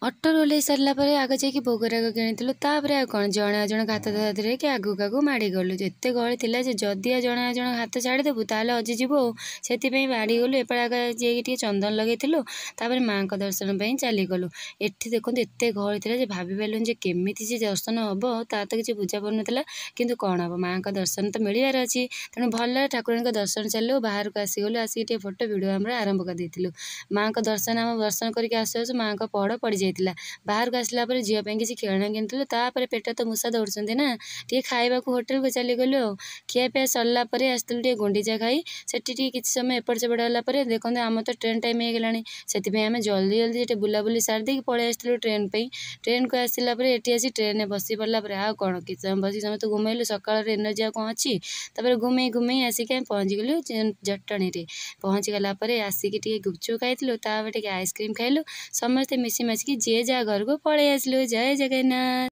ଅଟୋରୁ ଓହ୍ଲେଇ ସାରିଲା ପରେ ଆଗ ଯାଇକି ଭୋଗରାଗ କିଣିଥିଲୁ। ତାପରେ ଆଉ କ'ଣ ଜଣେ ଜଣ ହାତ ଧରିକି ଆଗକୁ ମାଡ଼ି ଗଲୁ। ଏତେ ଗହଳି ଥିଲା ଯେ ଯଦି ଜଣେ ହାତ ଛାଡ଼ିଦେବୁ ତାହେଲେ ହଜିଯିବୁ ଆଉ। ସେଥିପାଇଁ ମାଡ଼ି ଗଲୁ। ଏପଟେ ଆଗ ଯାଇକି ଟିକେ ଚନ୍ଦନ ଲଗେଇଥିଲୁ। ତାପରେ ମାଆଙ୍କ ଦର୍ଶନ ପାଇଁ ଚାଲିଗଲୁ। ଏଠି ଦେଖନ୍ତୁ ଏତେ ଗହଳି ଥିଲା ଯେ ଭାବିପାରିଲୁନି ଯେ କେମିତି ଯେ ଦର୍ଶନ ହେବ, ତା ତ କିଛି ବୁଝା ପଡ଼ୁନଥିଲା। କିନ୍ତୁ କ'ଣ ହେବ, ମାଆଙ୍କ ଦର୍ଶନ ତ ମିଳିବାର ଅଛି। ତେଣୁ ଭଲରେ ଠାକୁରଙ୍କ ଦର୍ଶନ ଚାଲିଲୁ। ବାହାରକୁ ଆସିଗଲୁ। ଆସିକି ଟିକେ ଫଟୋ ଭିଡ଼ିଓ ଆମର ଆରମ୍ଭ କରିଦେଇଥିଲୁ। ମାଆଙ୍କ ଦର୍ଶନ ଦର୍ଶନ କରିକି ଆସୁ ଆସୁ ମାଆଙ୍କ ପହଡ଼ ପଡ଼ିଯାଇଥିଲା। ବାହାରକୁ ଆସିଲା ପରେ ଝିଅ ପାଇଁ କିଛି ଖେଳଣା କିଣିଥିଲୁ। ତାପରେ ପେଟରେ ତ ମୂଷା ଦୌଡ଼ୁଛନ୍ତି ନା, ଟିକେ ଖାଇବାକୁ ହୋଟେଲକୁ ଚାଲିଗଲୁ ଆଉ। ଖିଆପିଆ ସରିଲା ପରେ ଆସିଥିଲୁ ଟିକେ ଗୁଣ୍ଡିଚା ଖାଇ। ସେଠି ଟିକେ କିଛି ସମୟ ଏପଟ ସେପଟ ହେଲା ପରେ ଦେଖନ୍ତୁ ଆମର ତ ଟ୍ରେନ୍ ଟାଇମ୍ ହେଇଗଲାଣି। ସେଥିପାଇଁ ଆମେ ଜଲ୍ଦି ଟିକେ ବୁଲାବୁଲି ସାରି ଦେଇକି ପଳେଇ ଆସିଥିଲୁ ଟ୍ରେନ୍ ପାଇଁ। ଟ୍ରେନ୍କୁ ଆସିଲା ପରେ ଏଠି ଆସି ଟ୍ରେନ୍ରେ ବସି ପଡ଼ିଲା ପରେ ଆଉ କ'ଣ କିଛି ସମୟ ବସି ସମସ୍ତେ ଘୁମେଇଲୁ। ସକାଳର ଏନର୍ଜି ଆଉ କ'ଣ ଅଛି। ତାପରେ ଘୁମେଇ ଆସିକି ଆମେ ପହଞ୍ଚିଗଲୁ ଜଟଣୀରେ। ପହଞ୍ଚିଗଲା ପରେ ଆସିକି ଟିକେ ଗୁପଚୁପ ଖାଇଥିଲୁ। ତାପରେ ଟିକେ ଆଇସ୍କ୍ରିମ୍ ଖାଇଲୁ। ସମସ୍ତେ ମିଶି ମାଶିକି ଯିଏ ଯାହା ଘରକୁ ପଳେଇ ଆସିଲୁ। ଜୟ ଜଗନ୍ନାଥ।